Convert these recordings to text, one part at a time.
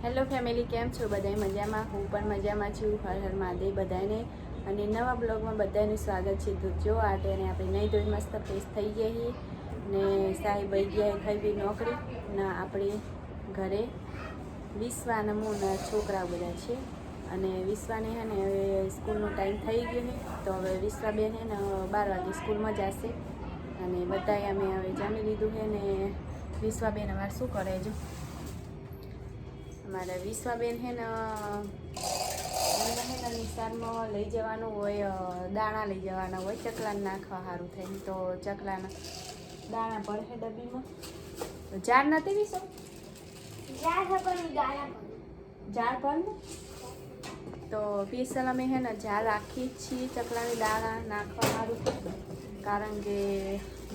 Hello family, કેમ છો? બધાય મજામાં? હું પણ મજામાં છું. હર હર મહાદેવ બધાને. અને નવા બ્લોગમાં બધાનું સ્વાગત છે. તો જો આટે અને આપણે નહીં ધોઈ મસ્ત ફ્રેશ થઈ ગયા છીએ ને સાહેબ આવી ગયા ખાઈ પી નોકરી ના આપણે ઘરે વિશ્વાના મોના છોકરાઓ બધા છે અને વિશ્વાને હે ને હવે સ્કૂલનો ટાઈમ થઈ ગયો છે તો હવે વિશ્વાબેન હે ને 12 વાગે સ્કૂલમાં જશે અને બધાએ અમે હવે જમી લીધું છે ને વિશ્વાબેન અમારે શું કરે જો અમારા વિશ્વાબેન હે ને નિશાનમાં લઈ જવાનું હોય દાણા લઈ જવાના હોય ચકલાને નાખવા સારું થાય તો ચકલાના દાણા પડે ડબ્બીમાં તો ઝાડ નથી વિશો ઝાડ પર ને તો સ્પેશિયલ અમે હે ને ઝાડ રાખીએ જ છીએ ચકલાની દાણા નાખવા સારું કારણ કે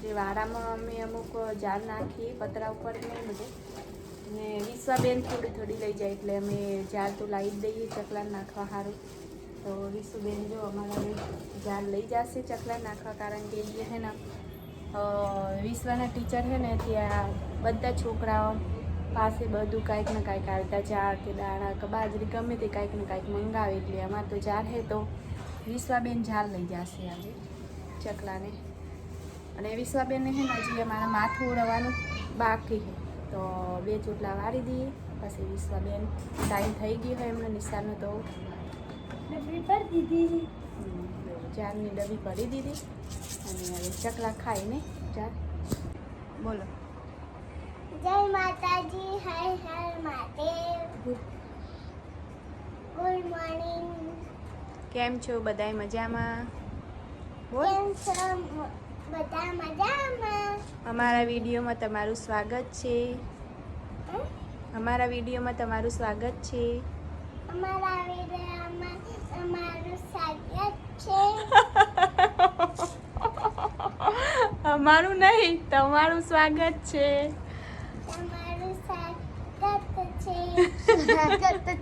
જે વાડામાં અમે અમુક ઝાડ નાખીએ પતરા ઉપર નહીં બધું ને વિશ્વાબેન થોડી લઈ જાય એટલે અમે ઝાડ તો લાવી જ દઈએ ચકલાને નાખવા સારું તો વિશ્વબેન જો અમારા ઝાડ લઈ જશે ચકલાને નાખવા કારણ કે એ છે ને વિશ્વના ટીચર છે ને ત્યાં બધા છોકરાઓ પાસે બધું કાંઈક ને કાંઈક આવતા ઝાડ કે દાણા કે બાજરી ગમે તે કાંઈક ને કાંઈક મંગાવે એટલે અમારે તો ઝાડ છે તો વિશ્વાબેન ઝાડ લઈ જશે આજે ચકલાને અને વિશ્વાબેનને છે ને હજી અમારા માથું રવાનું બાકી છે તો 2 ચોટલા વાળી દઈએ પછી વિશ્વાબેન ટાઈમ થઈ ગયો હોય એમને નિશાળનો તો ઝાડની ડબ્બી ભરી દીધી અને હવે ચકલા ખાઈને ચાલ બોલો જય માતાજી હર હર મહાદેવ ગુડ મોર્નિંગ કેમ છો બધાય મજામાં કેમ છો બધા મજામાં અમારા વિડીયોમાં તમારું સ્વાગત છે અમારા વિડીયોમાં તમારું સ્વાગત છે અમારા વિડીયોમાં તમારું સ્વાગત છે અમારું નહીં તમારું સ્વાગત છે તમારું સ્વાગત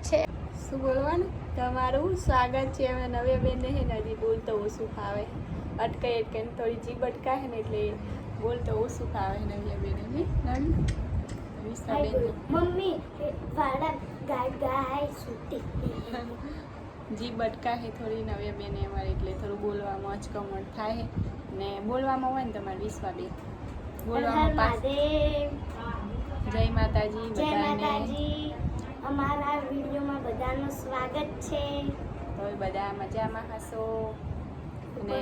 છે શું બોલવાનું તમારું સ્વાગત છે અમે નવી બેન ને હજી બોલતો ઓછું ફાવે અટકાઈ થોડી જીભ અટકાય ને એટલે બોલતો ઓછું ફાવે નવી બેન મમ્મી વાડા ગાય સુતી જીભ અટકાય થોડી નવી બેન અમારે એટલે થોડું બોલવામાં અચકમણ થાય ને બોલવામાં હોય ને તમારે વિશ્વાબેન બોલવામાં જય માતાજી બધાને અમારા વિડીયોમાં બધાનું સ્વાગત છે તો બધા મજામાં હશો અને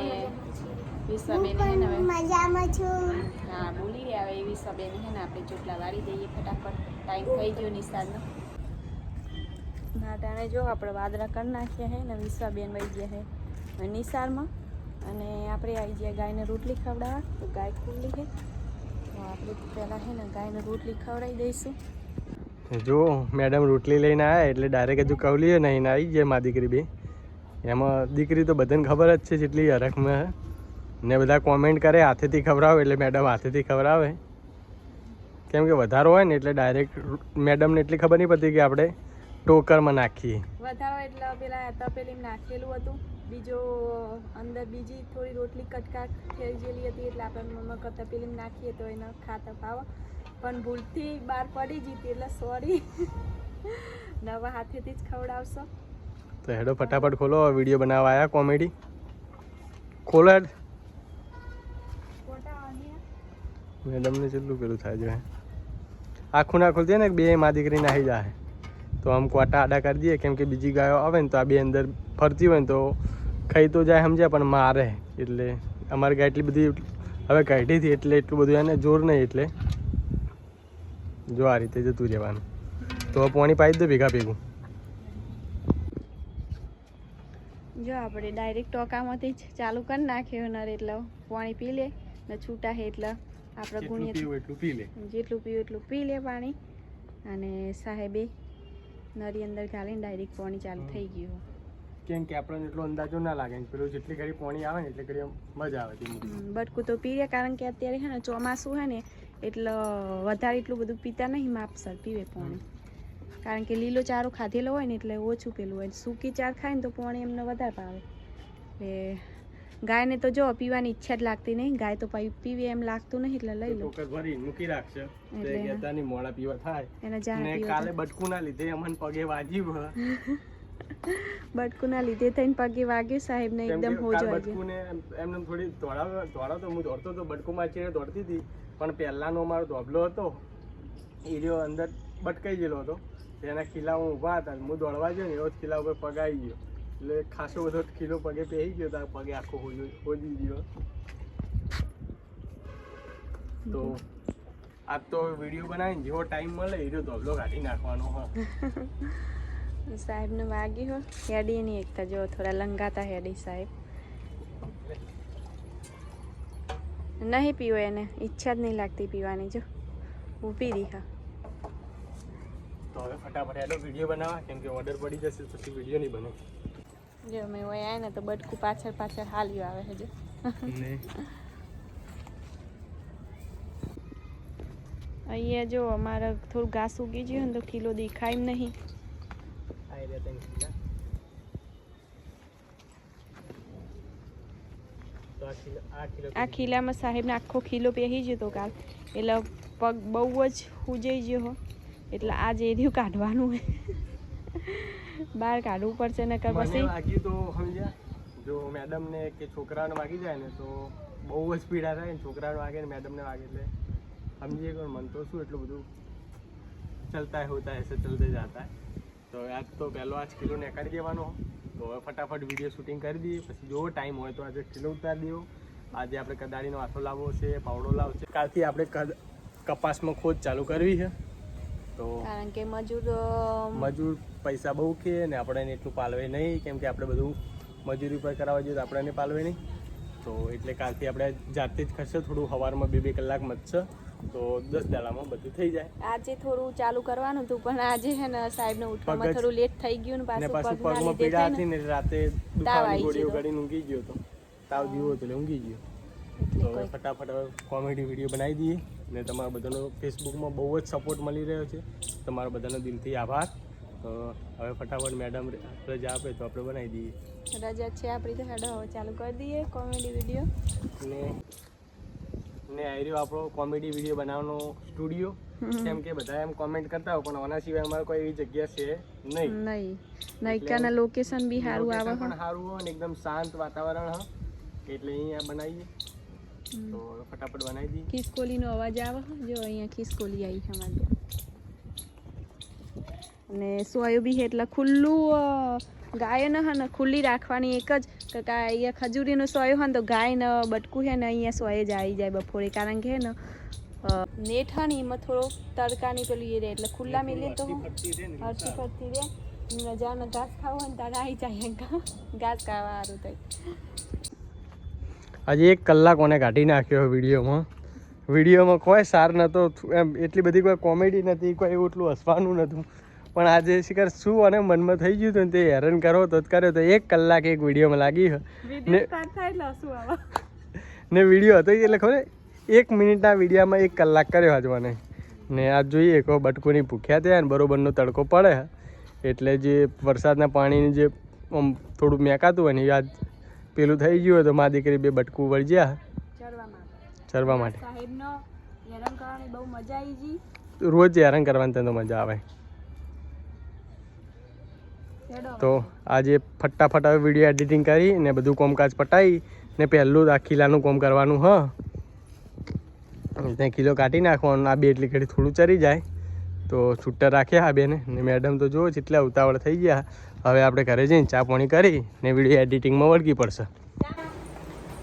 વિશ્વાબેન હે ને મજામાં છું હા બોલી રહ્યા હવે વિશ્વાબેન હે ને આપણે ચોટલા વાળી દઈએ ફટાફટ ટાઈમ થઈ ગયો નિશાળનો નાટાને જો આપણે વાદળા કરી નાખ્યા હે ને વિશ્વાબેન વહી ગયા હે નિશાળમાં અને આપણે આવી ગયા ગાયને રોટલી ખવડાવવા તો ગાય ખુલ્લી છે તો આપણે પહેલાં છે ને ગાયને રોટલી ખવડાવી દઈશું જો મેડમ રોટલી લઈને આવ્યા એટલે ડાયરેક્ટ હજુ કવલીએ નહીં આવી જાય મા દીકરી બે એમાં દીકરી તો બધાને ખબર જ છે જેટલી હરખમાં ને બધા કોમેન્ટ કરે હાથેથી ખવડાવે એટલે મેડમ હાથેથી ખવડાવે કેમ કે વધારો હોય ને એટલે ડાયરેક્ટ મેડમને એટલી ખબર નહીં પડતી કે આપણે ટોકરમાં નાખીએ વધારો એટલે પેલા તપેલીમાં નાખેલું હતું બીજો અંદર બીજી થોડી રોટલી કટકા થઈ ગયેલી હતી એટલે આપણે મમ્મા તપેલીમાં નાખીએ તો એને ખાતા ભાવે પણ ભૂલથી બહાર પડી જતી એટલે સોરી નવા હાથેથી જ ખવડાવશો તો હેડો ફટાફટ ખોલો વિડીયો બનાવવા આવ્યા કોમેડી ખોલો હેડ મેડમને કેટલું પેલું થાય છે આખું ના ખોલતી ને બે મા દીકરી નાહી જાય તો આમ કોટા આડા કરી દઈએ કેમ કે બીજી ગાયો આવે ને તો આ બે અંદર ફરતી હોય ને તો ખાઈ તો જાય સમજ્યા પણ મારે એટલે અમારી ગાય એટલી બધી હવે કાઢી હતી એટલે એટલું બધું એને જોર નહીં એટલે જો આ રીતે જતું રહેવાનું તો પાણી પાઈ દે ભેગા ભેગું જો આપણે ડાયરેક્ટ ટોકામાંથી જ ચાલુ કરી નાખ્યો નર એટલે પાણી પી લે ને છૂટા હે એટલે આપણે ગુણીએ એટલું પી લે જેટલું પીવું એટલું પી લે પાણી અને સાહેબે નરી અંદર ગાલીને ડાયરેક્ટ પાણી ચાલુ થઈ ગયું કેમ કે આપણને એટલો અંદાજો ના લાગે પેલું જેટલી ઘડી પાણી આવે ને એટલે ઘડી મજા આવે બટકું તો પીએ કારણ કે અત્યારે છે ને ચોમાસું છે ને એટલે વધારે એટલું બધું પીતા નહીં માપસર પીવે પાણી કારણ કે લીલો ચારો ખાધેલો હોય ને એટલે ઓછું પેલું હોય સૂકી ચાર ખાય ને તો પાણી એમને વધારે ભાવે એટલે ગાયને તો જો પીવાની ઈચ્છા જ લાગતી નહીં, ગાય તો પીવી એમ લાગતું નહીં એટલે લઈ લો. ટોકર ભરી મૂકી રાખશે તો એ કહેતા નહીં મોડા પીવા થાય. એને જાણે ને કાલે બટકું ના લીધે અમને પગે વાગ્યું. બટકુના લીધે થઈને પગે વાગ્યું સાહેબ ને એકદમ હોજો આવી. બટકું ને એમને થોડી દોડાવતો હું દોડતો તો બટકું માં ચીડે દોડતી હતી, પણ પહેલાનો અમારો ધોબલો હતો એ રહ્યો અંદર બટકાઈ ગયેલો હતો. એના ખીલા ઊભા હતા, હું દોડવા ગયો ને એવો ખીલા ઉપર પગ આવી ગયો એટલે ખાસો બધો ખીલો પગે પહેરી ગયો, તો પગે આખો હોજી ગયો. તો આજ તો વિડીયો બનાવીને જેવો ટાઈમ મળે એ ધોબલો કાઢી નાખવાનો. સાહેબને વાગી હો હેડી ની એકતા જો થોડા લંગાતા હેડી સાહેબ. નહીં પીવો એને ઈચ્છા જ નહીં લાગતી પીવાની, જો ઊભી રહી. હા તો હવે ફટાફટ એનો વિડીયો બનાવવા, કેમ કે ઓર્ડર પડી જશે પછી વિડીયો નહીં બને. જો મેં હોય આવે ને તો બટકું પાછળ હાલ્યું આવે છે જો. અહીંયા જો અમારે થોડું ઘાસ ઉગી ગયું ને તો કિલો દેખાય નહીં. આ ખીલામાં સાહેબને આખો ખીલો પહેરી ગયો તો કાલ, એટલે પગ બહુ જ હુજાઈ ગયો હો, એટલે આજ એ રહ્યું કાઢવાનું હોય. બહાર કાઢવું પડશે ને પછી વાગ્યું તો સમજ્યા. જો મેડમને કે છોકરાને વાગી જાય ને તો બહુ જ પીડા થાય ને, છોકરાને વાગે ને મેડમને વાગે એટલે સમજીએ કે મન તો શું એટલું બધું ચલતા હોતા એસે ચલતે જાતા હૈ. તો આજ તો પહેલો આજ કિલો નીકાળી દેવાનો. તો હવે ફટાફટ વિડીયો શૂટિંગ કરી દઈએ, પછી જો ટાઈમ હોય તો આજે કિલો ઉતારી દો. આજે આપણે કદાળીનો આથો લાવવો છે, પાવડો લાવવો છે. કાલથી આપણે કપાસમાં ખોદ ચાલુ કરવી છે. તો કારણ કે મજૂર પૈસા બહુ કે ને આપણે એટલું પાલવે નહીં, કેમ કે આપણે બધું મજૂરી પર કરાવવા જોઈએ તો આપણે પાલવે નહીં. તો એટલે કાલથી આપણે જાતે જ ખર્ચે, થોડું સવારમાં 2-2 કલાક મચશે તો 10 દાડામાં બધું થઈ જાય. આજે થોડું ચાલુ કરવાનું હતું પણ આજે છે ને સાહેબને ઉઠવામાં થોડું લેટ થઈ ગયું ને પાછું પગમાં પીડા હતી ને રાતે દુખાવાની ગોળીઓ ગળીને ઊંઘી ગયો તો, તાવ જેવો હતો એટલે ઊંઘી ગયો. તો ફટાફટ હવે કોમેડી વિડીયો બનાવી દઈએ ને તમારા બધાનો ફેસબુકમાં બહુ જ સપોર્ટ મળી રહ્યો છે, તમારા બધાનો દિલથી આભાર. તો હવે ફટાફટ મેડમ રજા આપે તો આપણે બનાવી દઈએ. રજા છે આપણી તો હેડો હવે ચાલુ કરી દઈએ કોમેડી વિડીયો. ને આવી રહ્યો આપણો કોમેડી વિડીયો બનાવવાનો સ્ટુડિયો, કેમ કે બધા એમ કોમેન્ટ કરતા હોય પણ આના સિવાય અમારે કોઈ એવી જગ્યા છે નહીં. નઈકાના લોકેશન બી સારું આવે, પણ સારું હોય ને એકદમ શાંત વાતાવરણ હ, એટલે અહીંયા બનાવીએ. તો ફટાફટ બનાવી દઈએ. ખિસકોલીનો અવાજ આવે, જો અહીંયા ખિસકોલી આવી છે અમારે. અને સોયો બી એટલે ખુલ્લું ગાય ને હા ને ખુલ્લી રાખવાની એક જ, કે અહીંયા ખજૂરીનો સોયો હોય ને તો ગાય ને બટકું છે ને અહીંયા સોય જ આવી જાય બપોરે, કારણ કે હે ને નેટ હા ને એમાં થોડો તડકાની પેલું એ રહે એટલે ખુલ્લા મેલી તો હરસી ફરતી રહે. જાને ઘાસ ખાવું હોય ને તારે આવી જાય ઘાસ ખાવા સારું થાય. આજે 1 કલાક મને કાઢી નાખ્યો વિડીયોમાં કોઈ સાર નહોતો, એમ એટલી બધી કોઈ કોમેડી નથી, કોઈ એવું એટલું હસવાનું નહોતું. પણ આજે શિખર શું અને મનમાં થઈ ગયું હતું તે હેરાન કરો તો જ કર્યો. તો 1 કલાક એક વિડીયોમાં લાગી ને વિડીયો હતો એટલે ખબર 1 મિનિટના વિડીયોમાં 1 કલાક કર્યો આજ મને. ને આજ જોઈએ કહો બટકુની ભૂખ્યા થયા ને બરોબરનો તડકો પડે એટલે જે વરસાદના પાણીની જે આમ થોડું મેકાતું હોય ને આજ પેલું થઈ ગયું હોય તો મારી દીકરી 2 બટકું વળજ્યા ચરવા માટે. સાહેબનો હેરાન કરવાની બહુ મજા આવી ગઈ. રોજ હેરાન કરવાની તો મજા આવે. તો આજે ફટાફટ હવે વિડીયો એડિટિંગ કરી ને બધું કામકાજ પટાવી ને પહેલું આ ખીલાનું કામ કરવાનું. ત્યાં કિલો કાઢી નાખવાનું. આ 2 એટલી ઘડી થોડું ચરી જાય તો છૂટા રાખ્યા આ 2 ને મેડમ તો જુઓ જેટલા ઉતાવળ થઈ ગયા. હવે આપણે ઘરે જઈને ચા પાણી કરી ને વિડીયો એડિટિંગમાં વળગી પડશે.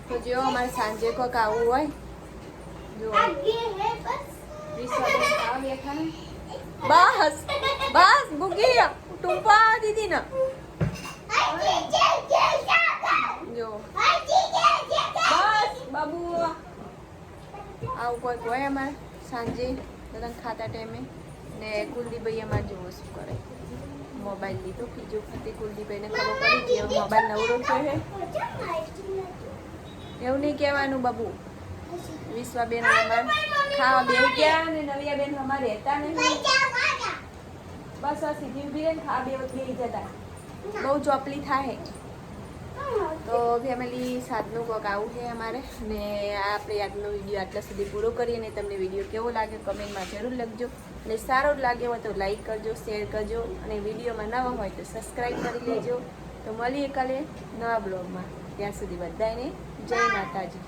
તો જો અમારે સાંજે કોક આવું હોય જો બસ બસ ભૂગી ટૂંપા દીદી ના જો બસ બાબુ આવું કોઈક હોય અમારે સાંજે બધા ખાતા ટાઈમે. ને કુલદીપભાઈ અમારે જોવો શું કરે, મોબાઈલ લીધો બીજો ખાતી કુલદીપભાઈને ખબર પડી ગઈ હવે મોબાઈલ નવરો છે. એવું નહીં કહેવાનું બાબુ. વિશ્વાબેન અમારે ખાવા બેન ગયા ને નવિયાબેન અમારે રહેતા નહીં. બસ આ સીધી ઊભી રહે ને ખાવા બે વખત જતા બહુ ચોપલી થાય. તો ફેમિલી સાતનું કોક આવું છે અમારે અને આપણે આજનો વિડીયો આટલા સુધી પૂરો કરીએ અને તમને વિડીયો કેવો લાગે કમેન્ટમાં જરૂર લખજો અને સારો લાગ્યો હોય તો લાઈક કરજો, શેર કરજો અને વિડીયોમાં નવા હોય તો સબસ્ક્રાઈબ કરી લેજો. તો મળીએ કાલે નવા બ્લોગમાં. ત્યાં સુધી બધાને જય માતાજી.